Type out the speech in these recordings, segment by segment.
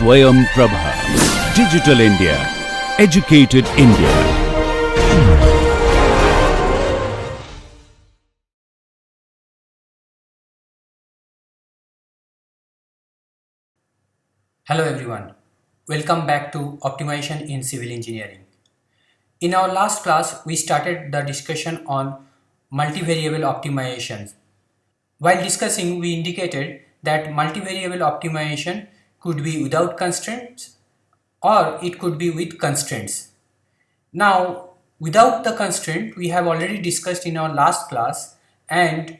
Swayam Prabha. Digital India. Educated India. Hello everyone, welcome back to Optimization in Civil Engineering. In our last class, we started the discussion on multivariable optimization. While discussing, we indicated that multivariable optimization could be without constraints or it could be with constraints. Now, without the constraint, we have already discussed in our last class, and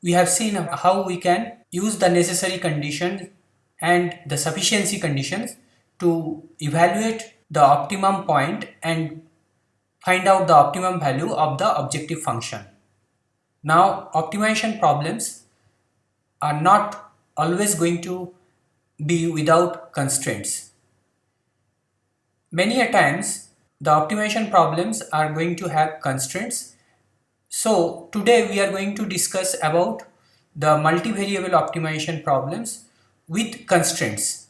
we have seen how we can use the necessary conditions and the sufficiency conditions to evaluate the optimum point and find out the optimum value of the objective function. Now, optimization problems are not always going to be without constraints. Many a times, the optimization problems are going to have constraints. So today we are going to discuss about the multivariable optimization problems with constraints.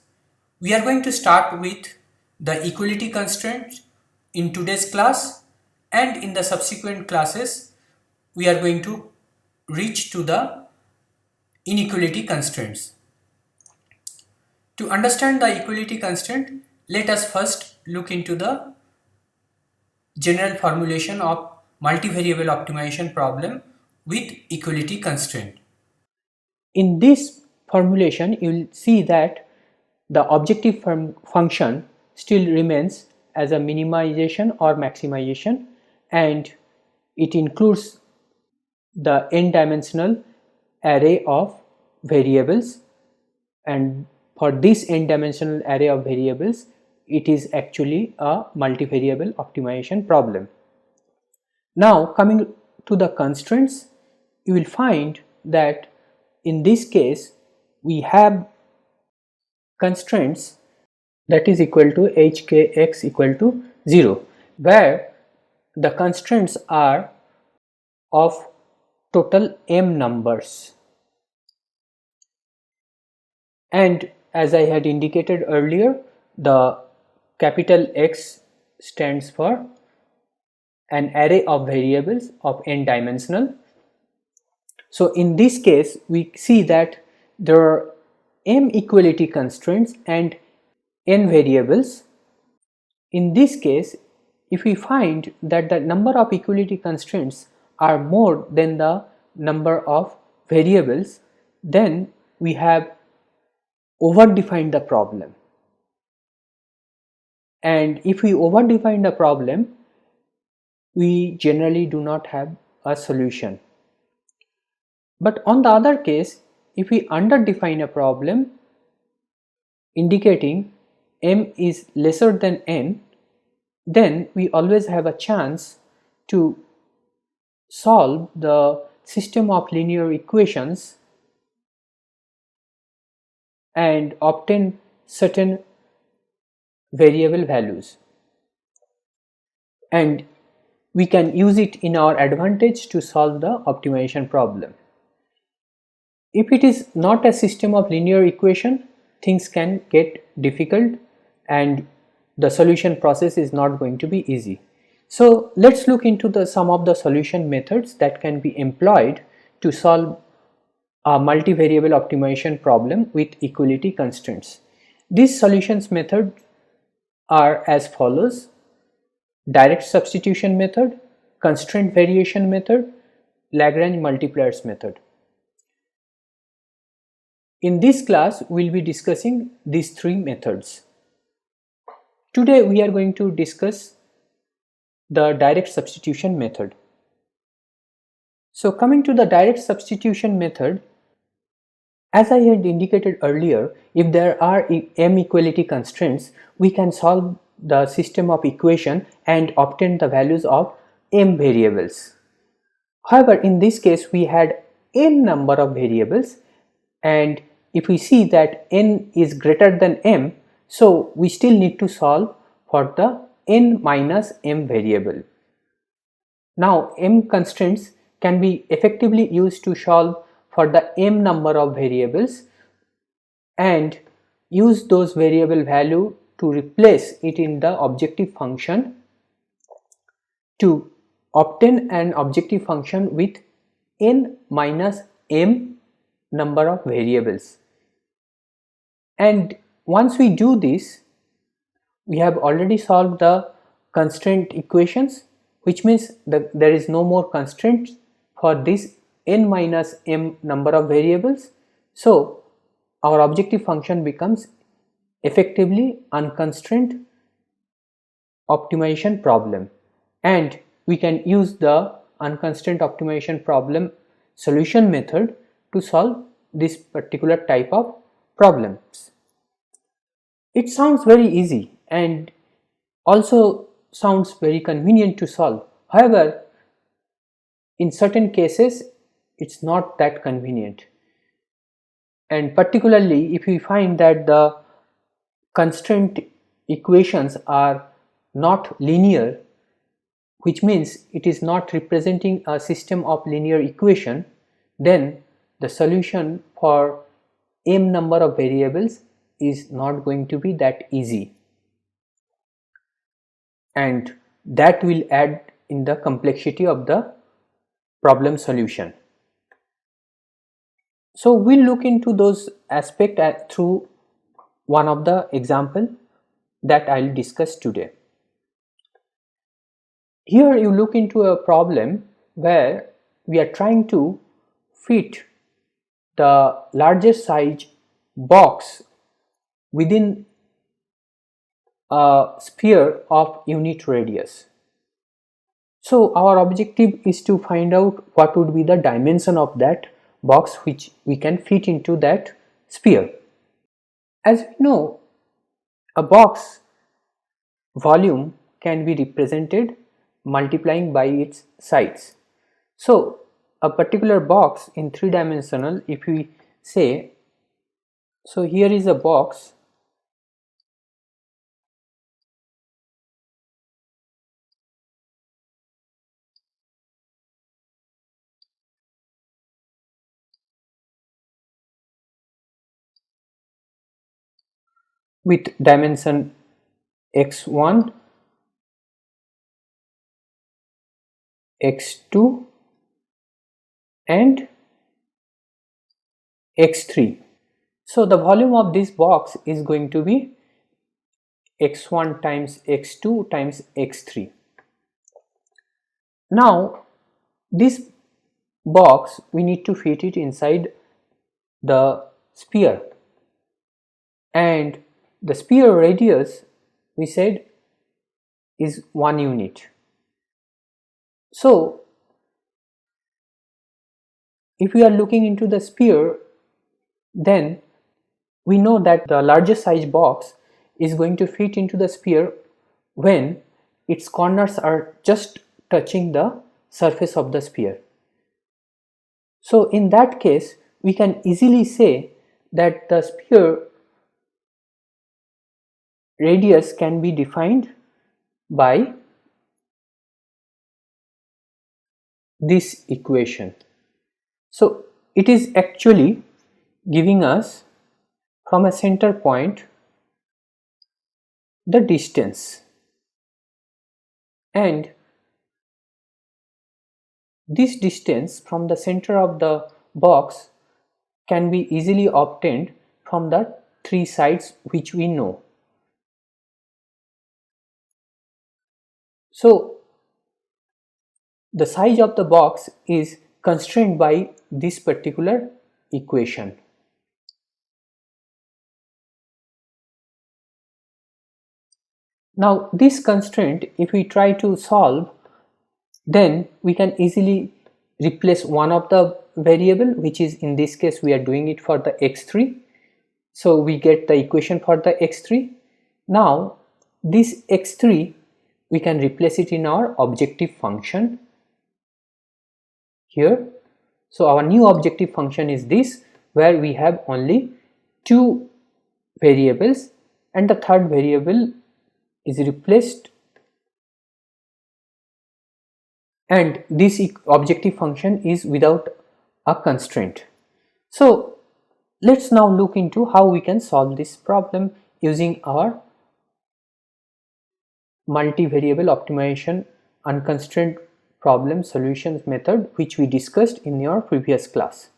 We are going to start with the equality constraint in today's class, and in the subsequent classes we are going to reach to the inequality constraints. To understand the equality constraint, let us first look into the general formulation of multivariable optimization problem with equality constraint. In this formulation, you will see that the objective function still remains as a minimization or maximization, and it includes the n-dimensional array of variables, and for this n-dimensional array of variables it is actually a multivariable optimization problem. Now coming to the constraints, you will find that in this case we have constraints that is equal to hkx equal to 0, where the constraints are of total m numbers, and as I had indicated earlier, the capital X stands for an array of variables of n dimensional. So in this case we see that there are m equality constraints and n variables. In this case, if we find that the number of equality constraints are more than the number of variables, then we have overdefined the problem. And if we overdefine the problem, we generally do not have a solution. But on the other case, if we underdefine a problem indicating m is lesser than n, then we always have a chance to solve the system of linear equations and obtain certain variable values, and we can use it in our advantage to solve the optimization problem. If it is not a system of linear equation, things can get difficult and the solution process is not going to be easy. So let's look into some of the solution methods that can be employed to solve a multivariable optimization problem with equality constraints. These solutions methods are as follows: direct substitution method, constraint variation method, Lagrange multipliers method. In this class we will be discussing these three methods. Today we are going to discuss the direct substitution method. So coming to the direct substitution method, as I had indicated earlier, if there are m equality constraints, we can solve the system of equation and obtain the values of m variables. However, in this case we had n number of variables, and if we see that n is greater than m, so we still need to solve for the n minus m variable. Now m constraints can be effectively used to solve for the m number of variables, and use those variable value to replace it in the objective function to obtain an objective function with n minus m number of variables. And once we do this, we have already solved the constraint equations, which means that there is no more constraint for this n minus m number of variables. So our objective function becomes effectively unconstrained optimization problem, and we can use the unconstrained optimization problem solution method to solve this particular type of problems. It sounds very easy and also sounds very convenient to solve. However, in certain cases it's not that convenient, and particularly if we find that the constraint equations are not linear, which means it is not representing a system of linear equation, then the solution for m number of variables is not going to be that easy, and that will add in the complexity of the problem solution. So we'll look into those aspects through one of the example that I'll discuss today. Here you look into a problem where we are trying to fit the largest size box within a sphere of unit radius. So our objective is to find out what would be the dimension of that box which we can fit into that sphere. As we know, a box volume can be represented multiplying by its sides. So a particular box in three-dimensional, if we say, so here is a box with dimension x1, x2 and x3. So the volume of this box is going to be x1 times x2 times x3. Now this box we need to fit it inside the sphere, and the sphere radius we said is 1 unit. So if we are looking into the sphere, then we know that the largest size box is going to fit into the sphere when its corners are just touching the surface of the sphere. So in that case we can easily say that the sphere radius can be defined by this equation. So it is actually giving us from a center point the distance, and this distance from the center of the box can be easily obtained from the three sides which we know. So the size of the box is constrained by this particular equation. Now this constraint, if we try to solve, then we can easily replace one of the variable, which is in this case we are doing it for the x3. So we get the equation for the x3. Now this x3 we can replace it in our objective function here. So our new objective function is this, where we have only two variables and the third variable is replaced, and this objective function is without a constraint. So Let's now look into how we can solve this problem using our multivariable optimization unconstrained problem solutions method, which we discussed in your previous class.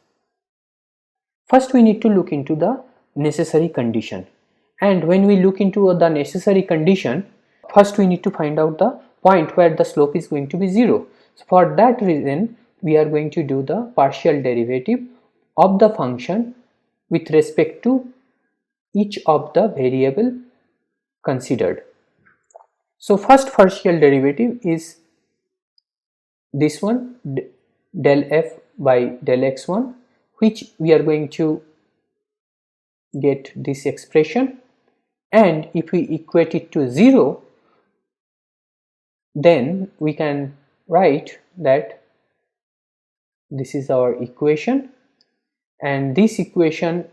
First, we need to look into the necessary condition, and when we look into the necessary condition, first we need to find out the point where the slope is going to be 0. So for that reason, we are going to do the partial derivative of the function with respect to each of the variable considered. So first partial derivative is this one, del f by del x1, which we are going to get this expression, and if we equate it to 0, then we can write that this is our equation, and this equation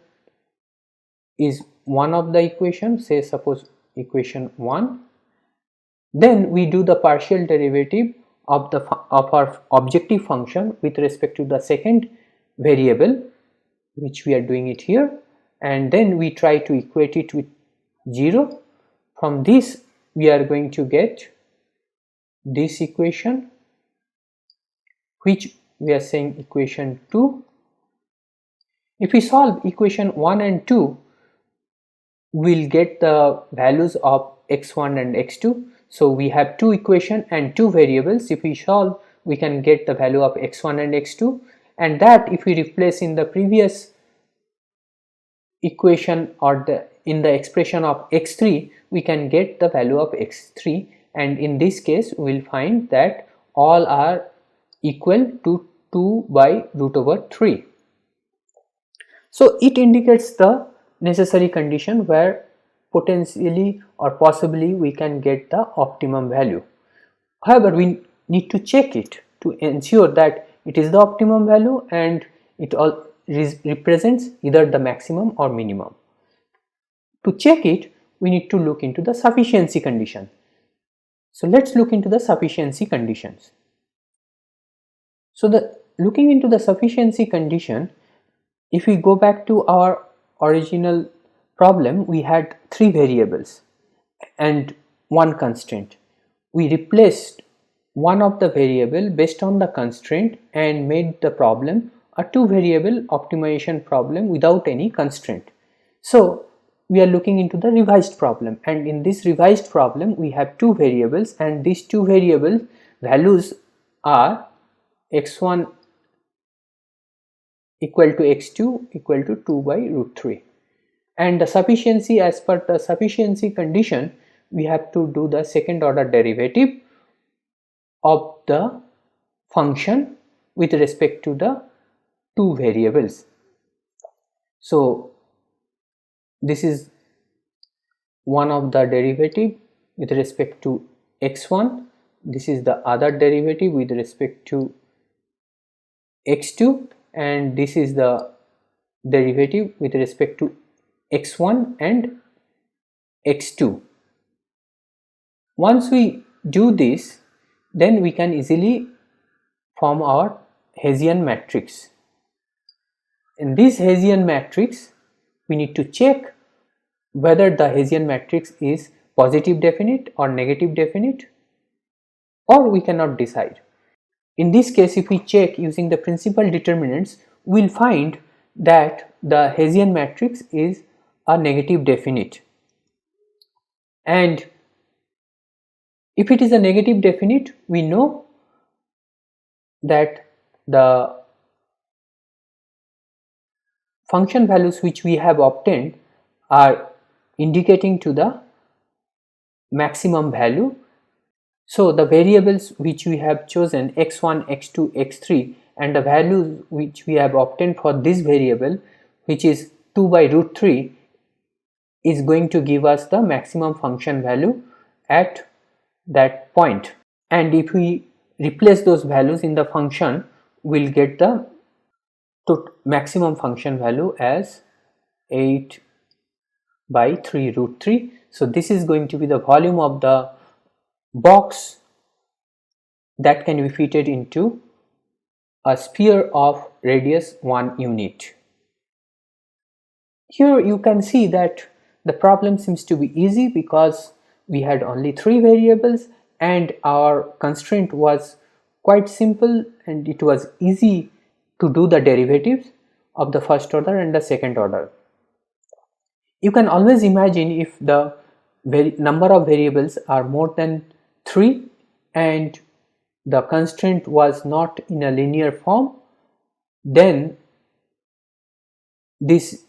is one of the equations, say suppose equation 1. Then we do the partial derivative of our objective function with respect to the second variable, which we are doing it here, and then we try to equate it with 0. From this we are going to get this equation, which we are saying equation 2. If we solve equation 1 and 2, we'll get the values of x1 and x2. So we have two equations and two variables. If we solve, we can get the value of x1 and x2, and that if we replace in the previous equation or in the expression of x3, we can get the value of x3, and in this case we'll find that all are equal to 2 by root over 3. So it indicates the necessary condition where potentially or possibly we can get the optimum value. However, we need to check it to ensure that it is the optimum value and it all represents either the maximum or minimum. To check it, we need to look into the sufficiency condition. So let's look into the sufficiency conditions. So looking into the sufficiency condition, if we go back to our original problem, we had 3 variables and 1 constraint. We replaced one of the variable based on the constraint and made the problem a 2 variable optimization problem without any constraint. So we are looking into the revised problem, and in this revised problem we have 2 variables, and these 2 variable values are x1 equal to x2 equal to 2 by root 3. And the sufficiency, as per the sufficiency condition, we have to do the second order derivative of the function with respect to the 2 variables. So this is one of the derivative with respect to x1, this is the other derivative with respect to x2, and this is the derivative with respect to x1 and x2. Once we do this, then we can easily form our Hessian matrix. In this Hessian matrix, we need to check whether the Hessian matrix is positive definite or negative definite, or we cannot decide. In this case, if we check using the principal determinants, we will find that the Hessian matrix is a negative definite, and if it is a negative definite, we know that the function values which we have obtained are indicating to the maximum value. So the variables which we have chosen, x1, x2, x3, and the values which we have obtained for this variable, which is 2 by root 3, is going to give us the maximum function value at that point. And if we replace those values in the function, we'll get the maximum function value as 8 by 3 root 3. So this is going to be the volume of the box that can be fitted into a sphere of radius 1 unit. Here you can see that the problem seems to be easy because we had only 3 variables and our constraint was quite simple and it was easy to do the derivatives of the first order and the second order. You can always imagine if the number of variables are more than 3 and the constraint was not in a linear form, then this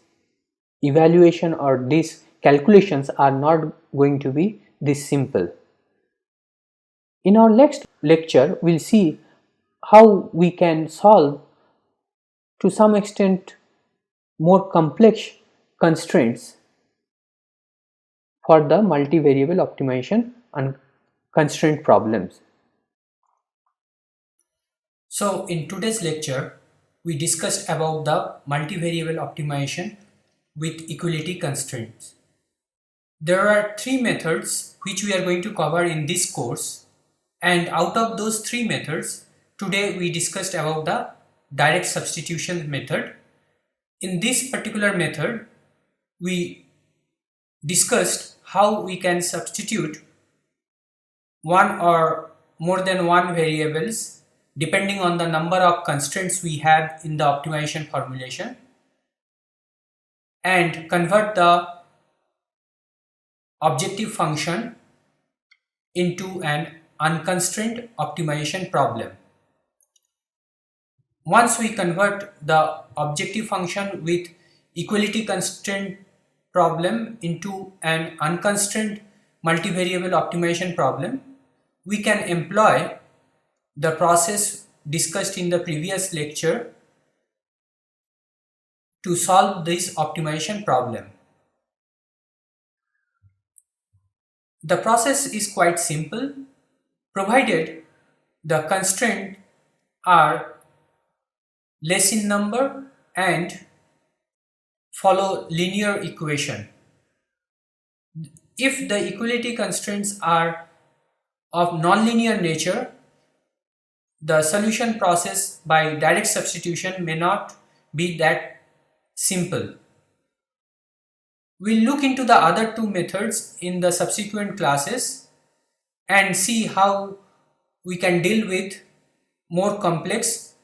evaluation or these calculations are not going to be this simple. In our next lecture, we'll see how we can solve to some extent more complex constraints for the multivariable optimization and constraint problems. So in today's lecture, we discussed about the multivariable optimization with equality constraints. There are 3 methods which we are going to cover in this course, and out of those 3 methods, today we discussed about the direct substitution method. In this particular method, we discussed how we can substitute one or more than one variables depending on the number of constraints we have in the optimization formulation and convert the objective function into an unconstrained optimization problem. Once we convert the objective function with equality constraint problem into an unconstrained multivariable optimization problem, we can employ the process discussed in the previous lecture to solve this optimization problem. The process is quite simple, provided the constraints are less in number and follow linear equation. If the equality constraints are of nonlinear nature, the solution process by direct substitution may not be that simple. We'll look into the other 2 methods in the subsequent classes and see how we can deal with more complex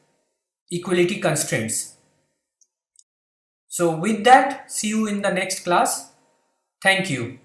equality constraints. So with that, see you in the next class. Thank you.